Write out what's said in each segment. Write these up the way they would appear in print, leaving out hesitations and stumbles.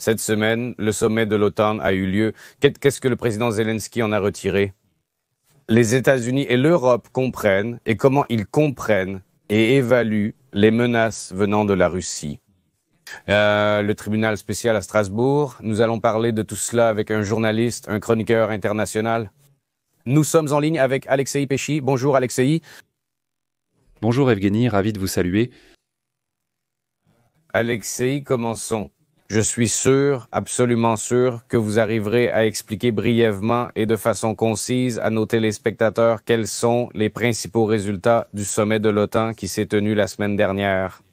Cette semaine, le sommet de l'OTAN a eu lieu. Qu'est-ce que le président Zelensky en a retiré? Les États-Unis et l'Europe comprennent et comment ils comprennent et évaluent les menaces venant de la Russie. Le tribunal spécial à Strasbourg, nous allons parler de tout cela avec un journaliste, un chroniqueur international. Nous sommes en ligne avec Alexei Peschi. Bonjour Alexei. Bonjour Evgeny, ravi de vous saluer. Alexei, commençons. Je suis sûr, absolument sûr, que vous arriverez à expliquer brièvement et de façon concise à nos téléspectateurs quels sont les principaux résultats du sommet de l'OTAN qui s'est tenu la semaine dernière.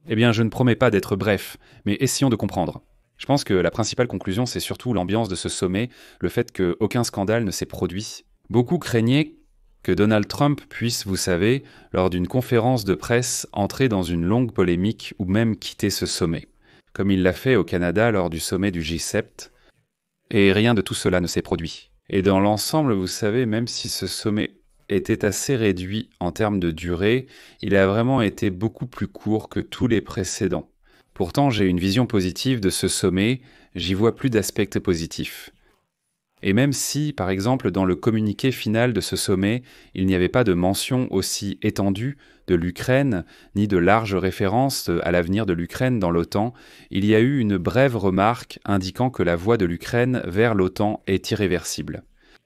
Eh bien, je ne promets pas d'être bref, mais essayons de comprendre. Je pense que la principale conclusion, c'est surtout l'ambiance de ce sommet, le fait qu'aucun scandale ne s'est produit. Beaucoup craignaient que Donald Trump puisse, vous savez, lors d'une conférence de presse, entrer dans une longue polémique ou même quitter ce sommet, comme il l'a fait au Canada lors du sommet du G7, et rien de tout cela ne s'est produit. Et dans l'ensemble, vous savez, même si ce sommet était assez réduit en termes de durée, il a vraiment été beaucoup plus court que tous les précédents. Pourtant, j'ai une vision positive de ce sommet, j'y vois plus d'aspects positifs. Et même si, par exemple, dans le communiqué final de ce sommet, il n'y avait pas de mention aussi étendue de l'Ukraine, ni de larges références à l'avenir de l'Ukraine dans l'OTAN, il y a eu une brève remarque indiquant que la voie de l'Ukraine vers l'OTAN est irréversible.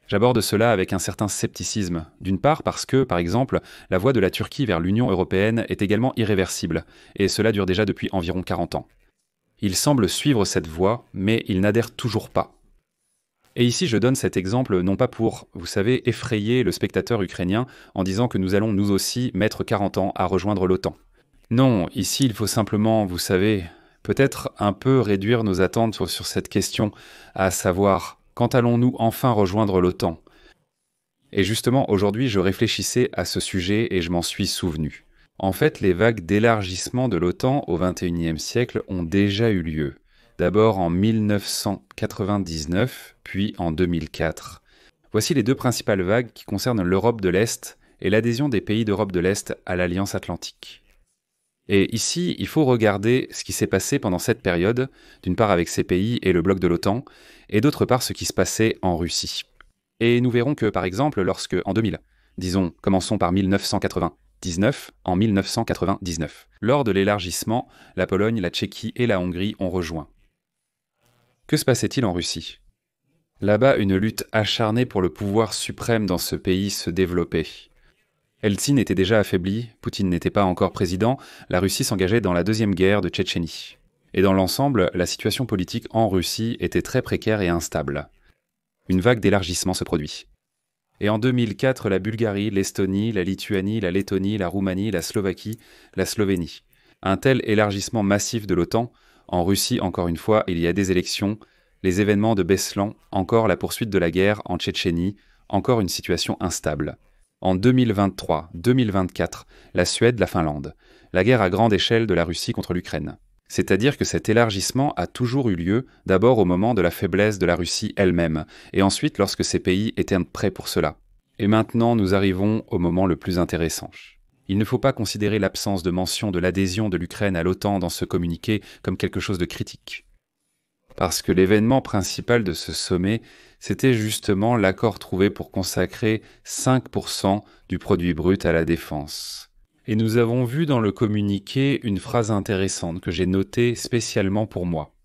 J'aborde cela avec un certain scepticisme, d'une part parce que, par exemple, la voie de la Turquie vers l'Union européenne est également irréversible, et cela dure déjà depuis environ 40 ans. Il semble suivre cette voie, mais il n'adhère toujours pas. Et ici, je donne cet exemple non pas pour, vous savez, effrayer le spectateur ukrainien en disant que nous allons nous aussi mettre 40 ans à rejoindre l'OTAN. Non, ici, il faut simplement, vous savez, peut-être un peu réduire nos attentes sur cette question, à savoir, quand allons-nous enfin rejoindre l'OTAN? Et justement, aujourd'hui, je réfléchissais à ce sujet et je m'en suis souvenu. En fait, les vagues d'élargissement de l'OTAN au XXIe siècle ont déjà eu lieu. D'abord en 1999, puis en 2004. Voici les deux principales vagues qui concernent l'Europe de l'Est et l'adhésion des pays d'Europe de l'Est à l'Alliance Atlantique. Et ici, il faut regarder ce qui s'est passé pendant cette période, d'une part avec ces pays et le bloc de l'OTAN, et d'autre part ce qui se passait en Russie. Et nous verrons que, par exemple, lorsque, en 2000, disons, commençons par 1999, en 1999, lors de l'élargissement, la Pologne, la Tchéquie et la Hongrie ont rejoint. Que se passait-il en Russie? Là-bas, une lutte acharnée pour le pouvoir suprême dans ce pays se développait. Eltsine était déjà affaibli, Poutine n'était pas encore président, la Russie s'engageait dans la deuxième guerre de Tchétchénie. Et dans l'ensemble, la situation politique en Russie était très précaire et instable. Une vague d'élargissement se produit. Et en 2004, la Bulgarie, l'Estonie, la Lituanie, la Lettonie, la Roumanie, la Slovaquie, la Slovénie. Un tel élargissement massif de l'OTAN. En Russie, encore une fois, il y a des élections, les événements de Beslan, encore la poursuite de la guerre en Tchétchénie, encore une situation instable. En 2023, 2024, la Suède, la Finlande. La guerre à grande échelle de la Russie contre l'Ukraine. C'est-à-dire que cet élargissement a toujours eu lieu, d'abord au moment de la faiblesse de la Russie elle-même, et ensuite lorsque ces pays étaient prêts pour cela. Et maintenant, nous arrivons au moment le plus intéressant. Il ne faut pas considérer l'absence de mention de l'adhésion de l'Ukraine à l'OTAN dans ce communiqué comme quelque chose de critique. Parce que l'événement principal de ce sommet, c'était justement l'accord trouvé pour consacrer 5% du produit brut à la défense. Et nous avons vu dans le communiqué une phrase intéressante que j'ai notée spécialement pour moi.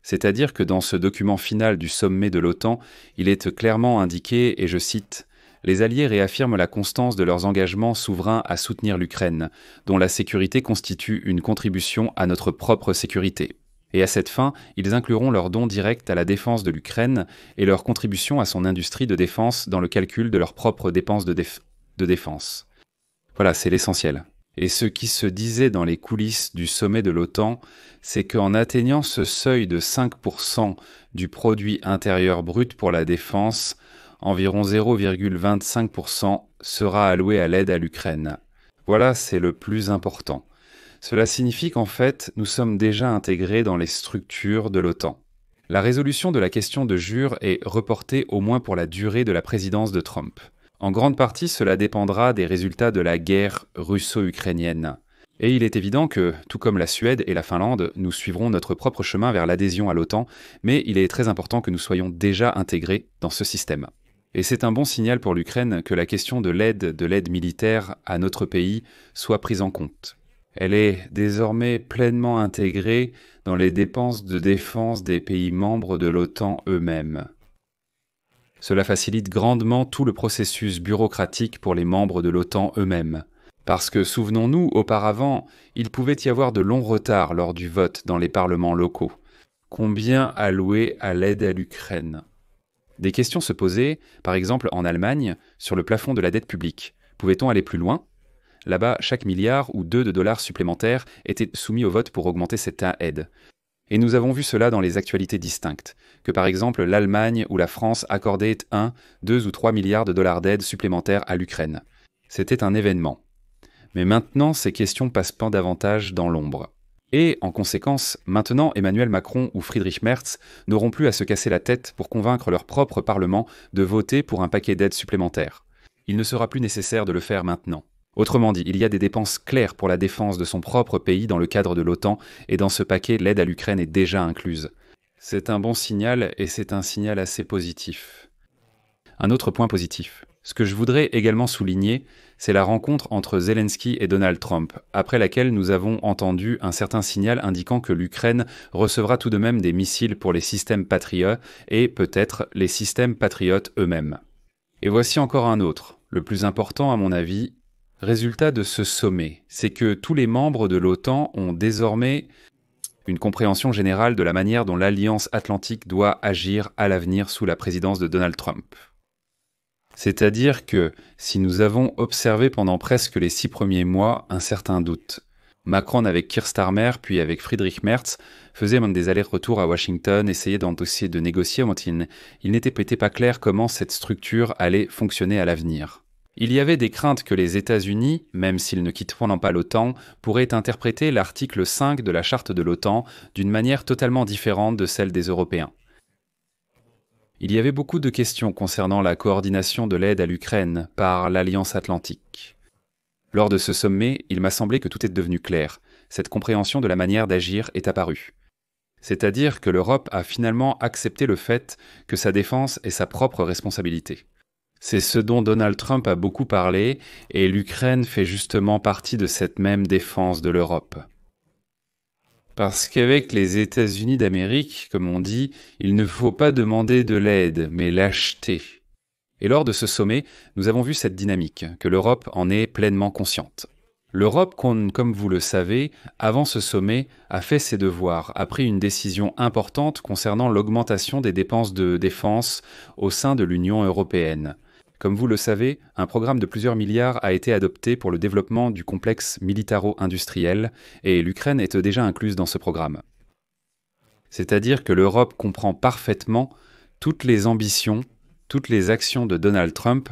C'est-à-dire que dans ce document final du sommet de l'OTAN, il est clairement indiqué, et je cite, « Les Alliés réaffirment la constance de leurs engagements souverains à soutenir l'Ukraine, dont la sécurité constitue une contribution à notre propre sécurité. Et à cette fin, ils incluront leur don direct à la défense de l'Ukraine et leur contribution à son industrie de défense dans le calcul de leurs propres dépenses de défense. » Voilà, c'est l'essentiel. Et ce qui se disait dans les coulisses du sommet de l'OTAN, c'est qu'en atteignant ce seuil de 5% du produit intérieur brut pour la défense, environ 0,25% sera alloué à l'aide à l'Ukraine. Voilà, c'est le plus important. Cela signifie qu'en fait, nous sommes déjà intégrés dans les structures de l'OTAN. La résolution de la question de jure est reportée au moins pour la durée de la présidence de Trump. En grande partie, cela dépendra des résultats de la guerre russo-ukrainienne. Et il est évident que, tout comme la Suède et la Finlande, nous suivrons notre propre chemin vers l'adhésion à l'OTAN, mais il est très important que nous soyons déjà intégrés dans ce système. Et c'est un bon signal pour l'Ukraine que la question de l'aide militaire à notre pays soit prise en compte. Elle est désormais pleinement intégrée dans les dépenses de défense des pays membres de l'OTAN eux-mêmes. Cela facilite grandement tout le processus bureaucratique pour les membres de l'OTAN eux-mêmes. Parce que, souvenons-nous, auparavant, il pouvait y avoir de longs retards lors du vote dans les parlements locaux. Combien allouer à l'aide à l'Ukraine ? Des questions se posaient, par exemple en Allemagne, sur le plafond de la dette publique. Pouvait-on aller plus loin ? Là-bas, chaque milliard ou 2 de dollars supplémentaires était soumis au vote pour augmenter cette aide. Et nous avons vu cela dans les actualités distinctes, que par exemple l'Allemagne ou la France accordaient 1, 2 ou 3 milliards de dollars d'aide supplémentaires à l'Ukraine. C'était un événement. Mais maintenant, ces questions passent pas davantage dans l'ombre. Et, en conséquence, maintenant Emmanuel Macron ou Friedrich Merz n'auront plus à se casser la tête pour convaincre leur propre Parlement de voter pour un paquet d'aides supplémentaires. Il ne sera plus nécessaire de le faire maintenant. Autrement dit, il y a des dépenses claires pour la défense de son propre pays dans le cadre de l'OTAN, et dans ce paquet, l'aide à l'Ukraine est déjà incluse. C'est un bon signal, et c'est un signal assez positif. Un autre point positif. Ce que je voudrais également souligner, c'est la rencontre entre Zelensky et Donald Trump, après laquelle nous avons entendu un certain signal indiquant que l'Ukraine recevra tout de même des missiles pour les systèmes Patriot et peut-être les systèmes Patriot eux-mêmes. Et voici encore un autre, le plus important à mon avis. Résultat de ce sommet, c'est que tous les membres de l'OTAN ont désormais une compréhension générale de la manière dont l'Alliance Atlantique doit agir à l'avenir sous la présidence de Donald Trump. C'est-à-dire que, si nous avons observé pendant presque les 6 premiers mois un certain doute, Macron avec Keir Starmer puis avec Friedrich Merz faisait même des allers-retours à Washington, essayait d'essayer de négocier, il n'était pas clair comment cette structure allait fonctionner à l'avenir. Il y avait des craintes que les États-Unis, même s'ils ne quittent pas l'OTAN, pourraient interpréter l'article 5 de la charte de l'OTAN d'une manière totalement différente de celle des Européens. Il y avait beaucoup de questions concernant la coordination de l'aide à l'Ukraine par l'Alliance Atlantique. Lors de ce sommet, il m'a semblé que tout est devenu clair. Cette compréhension de la manière d'agir est apparue. C'est-à-dire que l'Europe a finalement accepté le fait que sa défense est sa propre responsabilité. C'est ce dont Donald Trump a beaucoup parlé, et l'Ukraine fait justement partie de cette même défense de l'Europe. Parce qu'avec les États-Unis d'Amérique, comme on dit, il ne faut pas demander de l'aide, mais l'acheter. Et lors de ce sommet, nous avons vu cette dynamique, que l'Europe en est pleinement consciente. L'Europe, comme vous le savez, avant ce sommet, a fait ses devoirs, a pris une décision importante concernant l'augmentation des dépenses de défense au sein de l'Union européenne. Comme vous le savez, un programme de plusieurs milliards a été adopté pour le développement du complexe militaro-industriel, et l'Ukraine est déjà incluse dans ce programme. C'est-à-dire que l'Europe comprend parfaitement toutes les ambitions, toutes les actions de Donald Trump,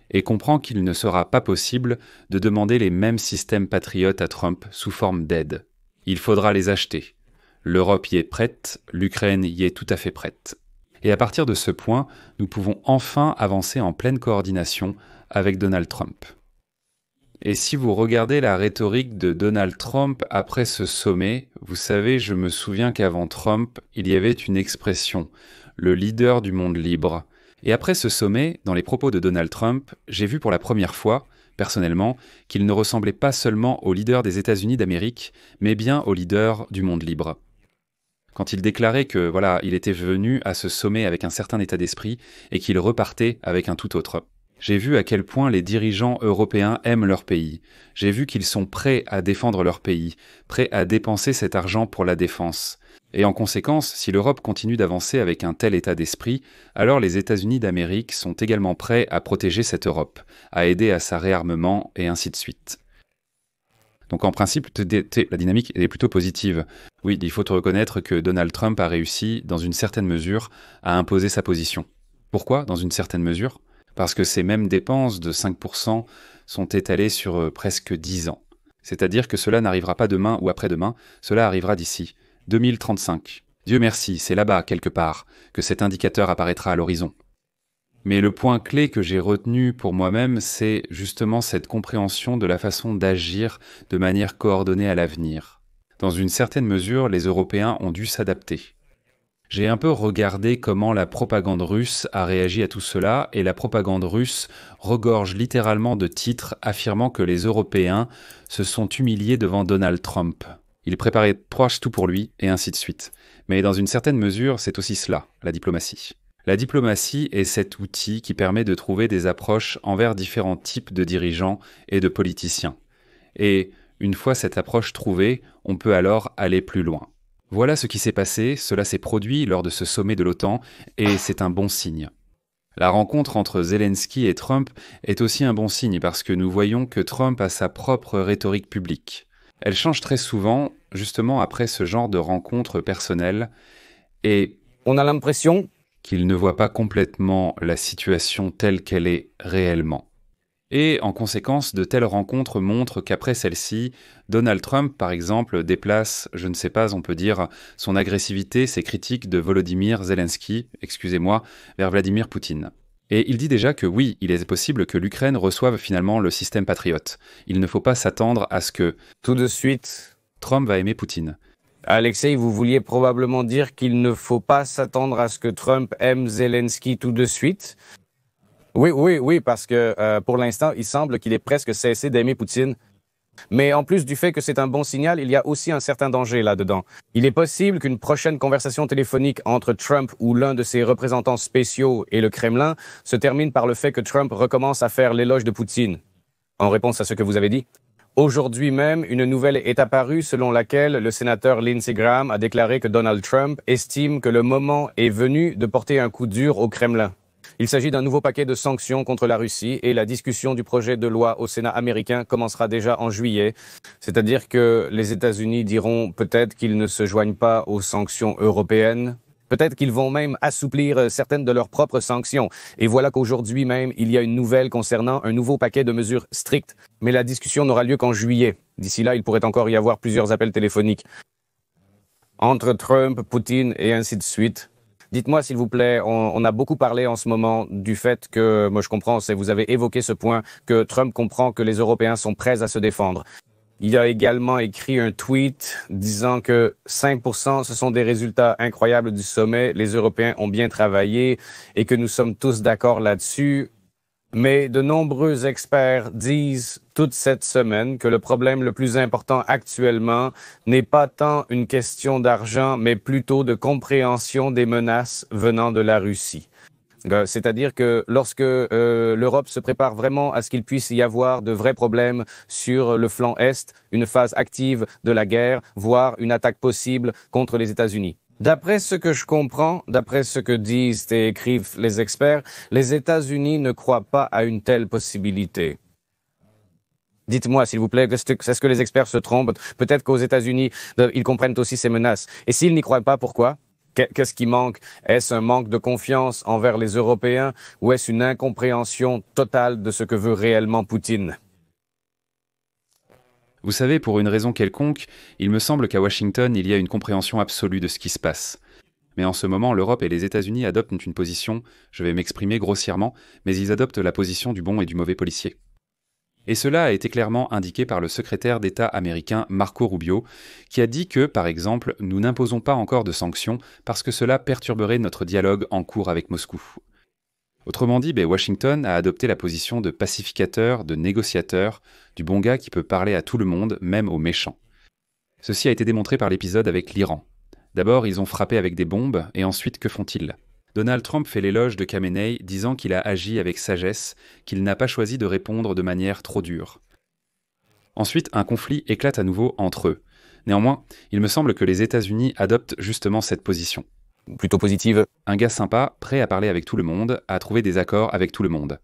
et comprend qu'il ne sera pas possible de demander les mêmes systèmes patriotes à Trump sous forme d'aide. Il faudra les acheter. L'Europe y est prête, l'Ukraine y est tout à fait prête. Et à partir de ce point, nous pouvons enfin avancer en pleine coordination avec Donald Trump. Et si vous regardez la rhétorique de Donald Trump après ce sommet, vous savez, je me souviens qu'avant Trump, il y avait une expression, le leader du monde libre. Et après ce sommet, dans les propos de Donald Trump, j'ai vu pour la première fois, personnellement, qu'il ne ressemblait pas seulement au leader des États-Unis d'Amérique, mais bien au leader du monde libre. Quand il déclarait que, il était venu à ce sommet avec un certain état d'esprit et qu'il repartait avec un tout autre. J'ai vu à quel point les dirigeants européens aiment leur pays. J'ai vu qu'ils sont prêts à défendre leur pays, prêts à dépenser cet argent pour la défense. Et en conséquence, si l'Europe continue d'avancer avec un tel état d'esprit, alors les États-Unis d'Amérique sont également prêts à protéger cette Europe, à aider à sa réarmement et ainsi de suite. Donc en principe, la dynamique est plutôt positive. Oui, il faut reconnaître que Donald Trump a réussi, dans une certaine mesure, à imposer sa position. Pourquoi, dans une certaine mesure ? Parce que ces mêmes dépenses de 5% sont étalées sur presque 10 ans. C'est-à-dire que cela n'arrivera pas demain ou après-demain, cela arrivera d'ici 2035. Dieu merci, c'est là-bas, quelque part, que cet indicateur apparaîtra à l'horizon. Mais le point clé que j'ai retenu pour moi-même, c'est justement cette compréhension de la façon d'agir de manière coordonnée à l'avenir. Dans une certaine mesure, les Européens ont dû s'adapter. J'ai un peu regardé comment la propagande russe a réagi à tout cela, et la propagande russe regorge littéralement de titres affirmant que les Européens se sont humiliés devant Donald Trump. Ils préparaient tout pour lui, et ainsi de suite. Mais dans une certaine mesure, c'est aussi cela, la diplomatie. La diplomatie est cet outil qui permet de trouver des approches envers différents types de dirigeants et de politiciens. Et une fois cette approche trouvée, on peut alors aller plus loin. Voilà ce qui s'est passé, cela s'est produit lors de ce sommet de l'OTAN, et c'est un bon signe. La rencontre entre Zelensky et Trump est aussi un bon signe parce que nous voyons que Trump a sa propre rhétorique publique. Elle change très souvent, justement après ce genre de rencontres personnelles, et on a l'impression qu'il ne voit pas complètement la situation telle qu'elle est réellement. Et en conséquence, de telles rencontres montrent qu'après celle-ci, Donald Trump, par exemple, déplace, je ne sais pas, on peut dire, son agressivité, ses critiques de Volodymyr Zelensky, vers Vladimir Poutine. Et il dit déjà que oui, il est possible que l'Ukraine reçoive finalement le système Patriot. Il ne faut pas s'attendre à ce que, tout de suite, Trump va aimer Poutine. Alexei, vous vouliez probablement dire qu'il ne faut pas s'attendre à ce que Trump aime Zelensky tout de suite. Oui, parce que pour l'instant, il semble qu'il ait presque cessé d'aimer Poutine. Mais en plus du fait que c'est un bon signal, il y a aussi un certain danger là-dedans. Il est possible qu'une prochaine conversation téléphonique entre Trump ou l'un de ses représentants spéciaux et le Kremlin se termine par le fait que Trump recommence à faire l'éloge de Poutine. En réponse à ce que vous avez dit. Aujourd'hui même, une nouvelle est apparue selon laquelle le sénateur Lindsey Graham a déclaré que Donald Trump estime que le moment est venu de porter un coup dur au Kremlin. Il s'agit d'un nouveau paquet de sanctions contre la Russie et la discussion du projet de loi au Sénat américain commencera déjà en juillet. C'est-à-dire que les États-Unis diront peut-être qu'ils ne se joignent pas aux sanctions européennes. Peut-être qu'ils vont même assouplir certaines de leurs propres sanctions. Et voilà qu'aujourd'hui même, il y a une nouvelle concernant un nouveau paquet de mesures strictes. Mais la discussion n'aura lieu qu'en juillet. D'ici là, il pourrait encore y avoir plusieurs appels téléphoniques entre Trump, Poutine et ainsi de suite. Dites-moi, s'il vous plaît, on a beaucoup parlé en ce moment du fait que, moi je comprends, vous avez évoqué ce point, que Trump comprend que les Européens sont prêts à se défendre. Il a également écrit un tweet disant que 5%, ce sont des résultats incroyables du sommet. Les Européens ont bien travaillé et que nous sommes tous d'accord là-dessus. Mais de nombreux experts disent toute cette semaine que le problème le plus important actuellement n'est pas tant une question d'argent, mais plutôt de compréhension des menaces venant de la Russie. C'est-à-dire que lorsque l'Europe se prépare vraiment à ce qu'il puisse y avoir de vrais problèmes sur le flanc Est, une phase active de la guerre, voire une attaque possible contre les États-Unis. D'après ce que je comprends, d'après ce que disent et écrivent les experts, les États-Unis ne croient pas à une telle possibilité. Dites-moi, s'il vous plaît, est-ce que les experts se trompent? Peut-être qu'aux États-Unis, ils comprennent aussi ces menaces. Et s'ils n'y croient pas, pourquoi? Qu'est-ce qui manque? Est-ce un manque de confiance envers les Européens ou est-ce une incompréhension totale de ce que veut réellement Poutine? Vous savez, pour une raison quelconque, il me semble qu'à Washington, il y a une compréhension absolue de ce qui se passe. Mais en ce moment, l'Europe et les États-Unis adoptent une position, je vais m'exprimer grossièrement, mais ils adoptent la position du bon et du mauvais policier. Et cela a été clairement indiqué par le secrétaire d'État américain Marco Rubio, qui a dit que, par exemple, nous n'imposons pas encore de sanctions parce que cela perturberait notre dialogue en cours avec Moscou. Autrement dit, Washington a adopté la position de pacificateur, de négociateur, du bon gars qui peut parler à tout le monde, même aux méchants. Ceci a été démontré par l'épisode avec l'Iran. D'abord, ils ont frappé avec des bombes, et ensuite, que font-ils ? Donald Trump fait l'éloge de Khamenei, disant qu'il a agi avec sagesse, qu'il n'a pas choisi de répondre de manière trop dure. Ensuite, un conflit éclate à nouveau entre eux. Néanmoins, il me semble que les États-Unis adoptent justement cette position. Plutôt positive. Un gars sympa, prêt à parler avec tout le monde, à trouver des accords avec tout le monde.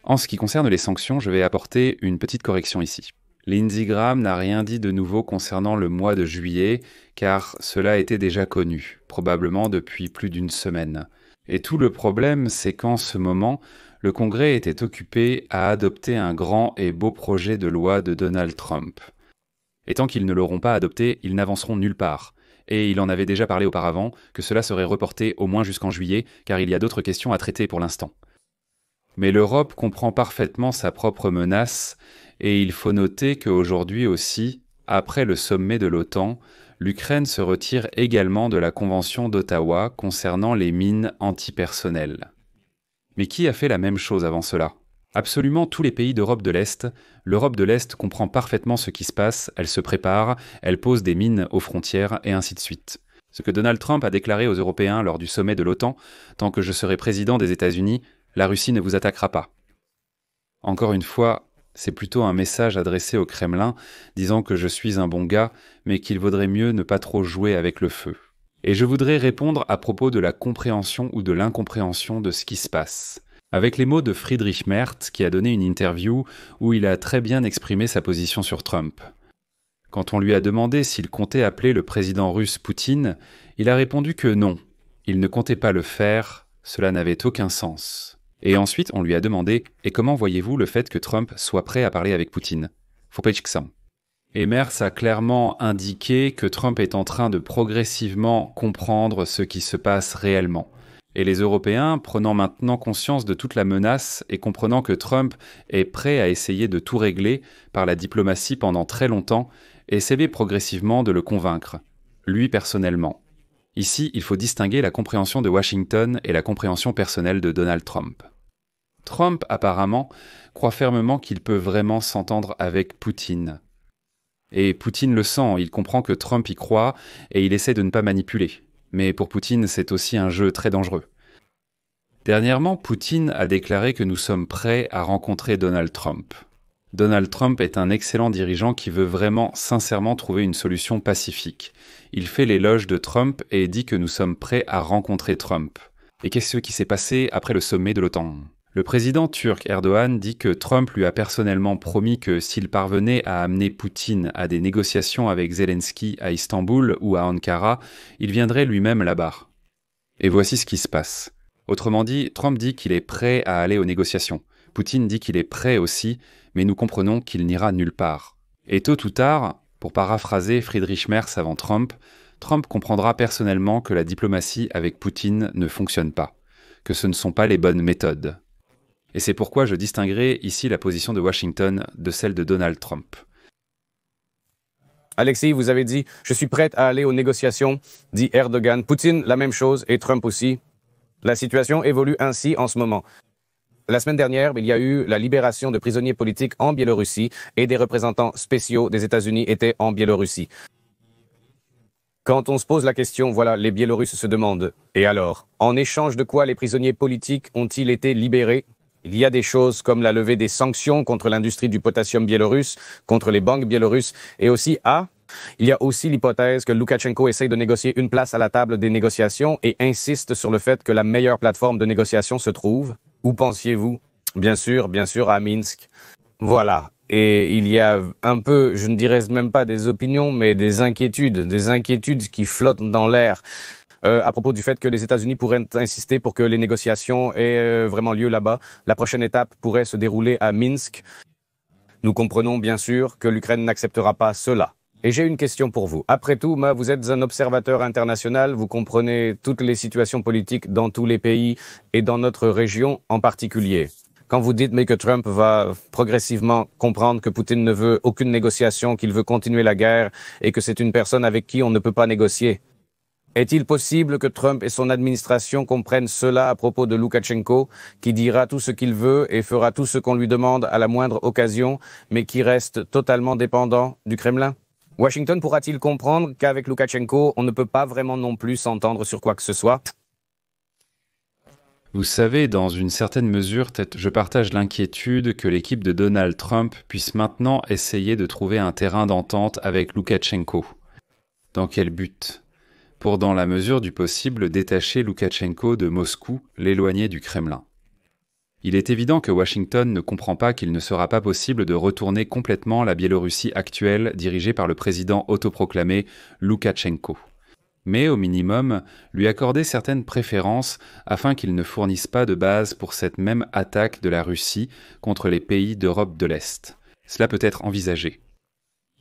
En ce qui concerne les sanctions, je vais apporter une petite correction ici. Lindsey Graham n'a rien dit de nouveau concernant le mois de juillet, car cela était déjà connu, probablement depuis plus d'une semaine. Et tout le problème, c'est qu'en ce moment, le Congrès était occupé à adopter un grand et beau projet de loi de Donald Trump. Et tant qu'ils ne l'auront pas adopté, ils n'avanceront nulle part. Et il en avait déjà parlé auparavant, que cela serait reporté au moins jusqu'en juillet, car il y a d'autres questions à traiter pour l'instant. Mais l'Europe comprend parfaitement sa propre menace, et il faut noter qu'aujourd'hui aussi, après le sommet de l'OTAN, l'Ukraine se retire également de la Convention d'Ottawa concernant les mines antipersonnelles. Mais qui a fait la même chose avant cela ? Absolument tous les pays d'Europe de l'Est. L'Europe de l'Est comprend parfaitement ce qui se passe, elle se prépare, elle pose des mines aux frontières, et ainsi de suite. Ce que Donald Trump a déclaré aux Européens lors du sommet de l'OTAN, tant que je serai président des États-Unis, la Russie ne vous attaquera pas. Encore une fois, c'est plutôt un message adressé au Kremlin, disant que je suis un bon gars, mais qu'il vaudrait mieux ne pas trop jouer avec le feu. Et je voudrais répondre à propos de la compréhension ou de l'incompréhension de ce qui se passe. Avec les mots de Friedrich Merz, qui a donné une interview où il a très bien exprimé sa position sur Trump. Quand on lui a demandé s'il comptait appeler le président russe Poutine, il a répondu que non, il ne comptait pas le faire, cela n'avait aucun sens. Et ensuite, on lui a demandé « Et comment voyez-vous le fait que Trump soit prêt à parler avec Poutine ?» Et Merz a clairement indiqué que Trump est en train de progressivement comprendre ce qui se passe réellement. Et les Européens, prenant maintenant conscience de toute la menace et comprenant que Trump est prêt à essayer de tout régler par la diplomatie pendant très longtemps, essaient progressivement de le convaincre, lui personnellement. Ici, il faut distinguer la compréhension de Washington et la compréhension personnelle de Donald Trump. Trump, apparemment, croit fermement qu'il peut vraiment s'entendre avec Poutine. Et Poutine le sent, il comprend que Trump y croit et il essaie de ne pas manipuler. Mais pour Poutine, c'est aussi un jeu très dangereux. Dernièrement, Poutine a déclaré que nous sommes prêts à rencontrer Donald Trump. Donald Trump est un excellent dirigeant qui veut vraiment, sincèrement trouver une solution pacifique. Il fait l'éloge de Trump et dit que nous sommes prêts à rencontrer Trump. Et qu'est-ce qui s'est passé après le sommet de l'OTAN ? Le président turc Erdogan dit que Trump lui a personnellement promis que s'il parvenait à amener Poutine à des négociations avec Zelensky à Istanbul ou à Ankara, il viendrait lui-même là-bas. Et voici ce qui se passe. Autrement dit, Trump dit qu'il est prêt à aller aux négociations. Poutine dit qu'il est prêt aussi, mais nous comprenons qu'il n'ira nulle part. Et tôt ou tard, pour paraphraser Friedrich Merz avant Trump, Trump comprendra personnellement que la diplomatie avec Poutine ne fonctionne pas, que ce ne sont pas les bonnes méthodes. Et c'est pourquoi je distinguerai ici la position de Washington de celle de Donald Trump. Alexis, vous avez dit « Je suis prête à aller aux négociations », dit Erdogan. Poutine, la même chose, et Trump aussi. La situation évolue ainsi en ce moment. La semaine dernière, il y a eu la libération de prisonniers politiques en Biélorussie et des représentants spéciaux des États-Unis étaient en Biélorussie. Quand on se pose la question, voilà, les Biélorusses se demandent « Et alors, en échange de quoi les prisonniers politiques ont-ils été libérés ?» Il y a des choses comme la levée des sanctions contre l'industrie du potassium biélorusse, contre les banques biélorusses, et aussi il y a aussi l'hypothèse que Loukachenko essaye de négocier une place à la table des négociations et insiste sur le fait que la meilleure plateforme de négociation se trouve. Où pensiez-vous? Bien sûr, à Minsk. Voilà. Et il y a un peu, je ne dirais même pas des opinions, mais des inquiétudes qui flottent dans l'air. À propos du fait que les États-Unis pourraient insister pour que les négociations aient vraiment lieu là-bas. La prochaine étape pourrait se dérouler à Minsk. Nous comprenons bien sûr que l'Ukraine n'acceptera pas cela. Et j'ai une question pour vous. Après tout, vous êtes un observateur international, vous comprenez toutes les situations politiques dans tous les pays et dans notre région en particulier. Quand vous dites mais que Trump va progressivement comprendre que Poutine ne veut aucune négociation, qu'il veut continuer la guerre et que c'est une personne avec qui on ne peut pas négocier, est-il possible que Trump et son administration comprennent cela à propos de Loukachenko, qui dira tout ce qu'il veut et fera tout ce qu'on lui demande à la moindre occasion, mais qui reste totalement dépendant du Kremlin? Washington pourra-t-il comprendre qu'avec Loukachenko, on ne peut pas vraiment non plus s'entendre sur quoi que ce soit? Vous savez, dans une certaine mesure, je partage l'inquiétude que l'équipe de Donald Trump puisse maintenant essayer de trouver un terrain d'entente avec Loukachenko. Dans quel but ? Pour, dans la mesure du possible, détacher Loukachenko de Moscou, l'éloigner du Kremlin. Il est évident que Washington ne comprend pas qu'il ne sera pas possible de retourner complètement la Biélorussie actuelle dirigée par le président autoproclamé Loukachenko. Mais au minimum, lui accorder certaines préférences afin qu'il ne fournisse pas de base pour cette même attaque de la Russie contre les pays d'Europe de l'Est. Cela peut être envisagé.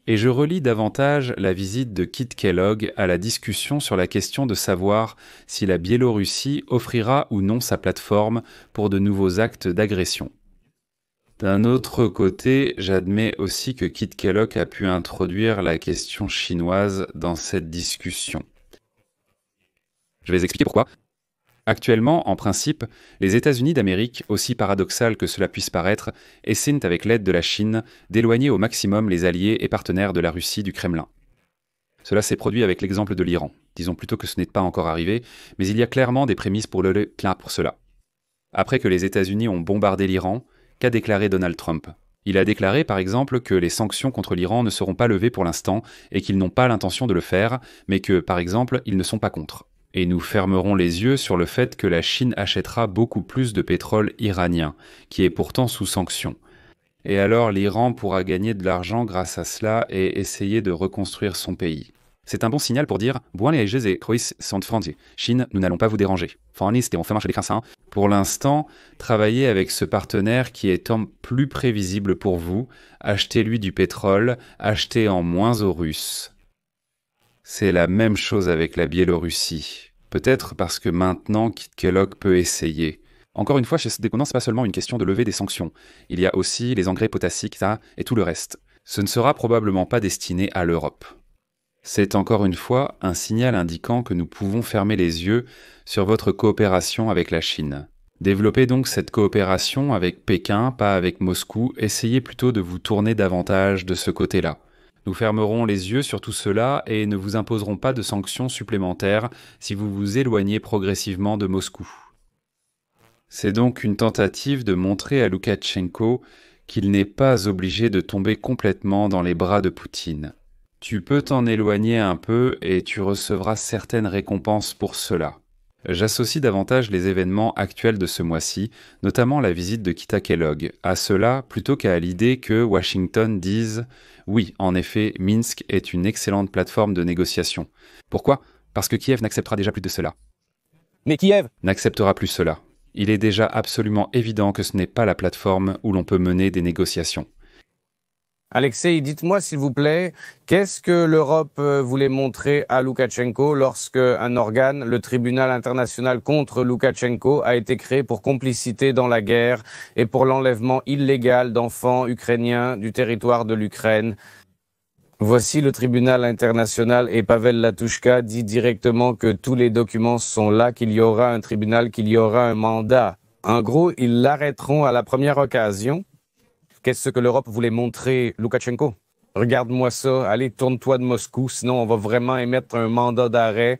Et je relie davantage la visite de Kit Kellogg à la discussion sur la question de savoir si la Biélorussie offrira ou non sa plateforme pour de nouveaux actes d'agression. D'un autre côté, j'admets aussi que Kit Kellogg a pu introduire la question chinoise dans cette discussion. Je vais expliquer pourquoi. Actuellement, en principe, les États-Unis d'Amérique, aussi paradoxal que cela puisse paraître, essaient avec l'aide de la Chine d'éloigner au maximum les alliés et partenaires de la Russie du Kremlin. Cela s'est produit avec l'exemple de l'Iran. Disons plutôt que ce n'est pas encore arrivé, mais il y a clairement des prémices pour cela. Après que les États-Unis ont bombardé l'Iran, qu'a déclaré Donald Trump ? Il a déclaré par exemple que les sanctions contre l'Iran ne seront pas levées pour l'instant et qu'ils n'ont pas l'intention de le faire, mais que, par exemple, ils ne sont pas contre. Et nous fermerons les yeux sur le fait que la Chine achètera beaucoup plus de pétrole iranien, qui est pourtant sous sanctions. Et alors l'Iran pourra gagner de l'argent grâce à cela et essayer de reconstruire son pays. C'est un bon signal pour dire « Chine, nous n'allons pas vous déranger. » Pour l'instant, travaillez avec ce partenaire qui est plus prévisible pour vous, achetez-lui du pétrole, achetez en moins aux Russes. C'est la même chose avec la Biélorussie. Peut-être parce que maintenant, Kit Kellogg peut essayer. Encore une fois, chez ce dépendant, ce n'est pas seulement une question de lever des sanctions. Il y a aussi les engrais potassiques, ça, et tout le reste. Ce ne sera probablement pas destiné à l'Europe. C'est encore une fois un signal indiquant que nous pouvons fermer les yeux sur votre coopération avec la Chine. Développez donc cette coopération avec Pékin, pas avec Moscou, essayez plutôt de vous tourner davantage de ce côté-là. Nous fermerons les yeux sur tout cela et ne vous imposerons pas de sanctions supplémentaires si vous vous éloignez progressivement de Moscou. C'est donc une tentative de montrer à Loukachenko qu'il n'est pas obligé de tomber complètement dans les bras de Poutine. Tu peux t'en éloigner un peu et tu recevras certaines récompenses pour cela. J'associe davantage les événements actuels de ce mois-ci, notamment la visite de Kit Kellogg, à cela plutôt qu'à l'idée que Washington dise « Oui, en effet, Minsk est une excellente plateforme de négociation. » Pourquoi ? Parce que Kiev n'acceptera déjà plus de cela. Mais Kiev N'acceptera plus cela. Il est déjà absolument évident que ce n'est pas la plateforme où l'on peut mener des négociations. Alexei, dites-moi s'il vous plaît, qu'est-ce que l'Europe voulait montrer à Loukachenko lorsque un organe, le tribunal international contre Loukachenko, a été créé pour complicité dans la guerre et pour l'enlèvement illégal d'enfants ukrainiens du territoire de l'Ukraine? Voici le tribunal international et Pavel Latouchka dit directement que tous les documents sont là, qu'il y aura un tribunal, qu'il y aura un mandat. En gros, ils l'arrêteront à la première occasion. Qu'est-ce que l'Europe voulait montrer Loukachenko? Regarde-moi ça, allez, tourne-toi de Moscou, sinon on va vraiment émettre un mandat d'arrêt.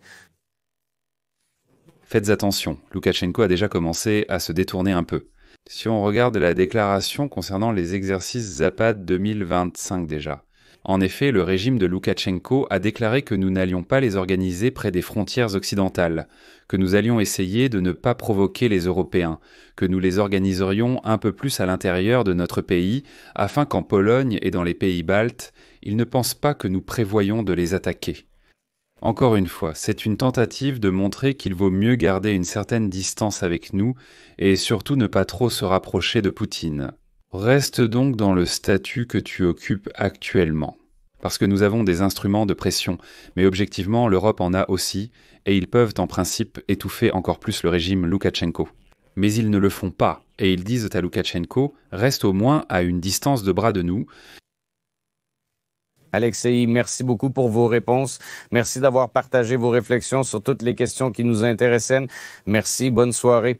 Faites attention, Loukachenko a déjà commencé à se détourner un peu. Si on regarde la déclaration concernant les exercices Zapad 2025 déjà. En effet, le régime de Loukachenko a déclaré que nous n'allions pas les organiser près des frontières occidentales, que nous allions essayer de ne pas provoquer les Européens, que nous les organiserions un peu plus à l'intérieur de notre pays, afin qu'en Pologne et dans les pays baltes, ils ne pensent pas que nous prévoyons de les attaquer. Encore une fois, c'est une tentative de montrer qu'il vaut mieux garder une certaine distance avec nous et surtout ne pas trop se rapprocher de Poutine. Reste donc dans le statut que tu occupes actuellement. Parce que nous avons des instruments de pression, mais objectivement l'Europe en a aussi, et ils peuvent en principe étouffer encore plus le régime Loukachenko. Mais ils ne le font pas, et ils disent à Loukachenko « Reste au moins à une distance de bras de nous ». Alexei, merci beaucoup pour vos réponses. Merci d'avoir partagé vos réflexions sur toutes les questions qui nous intéressent. Merci, bonne soirée.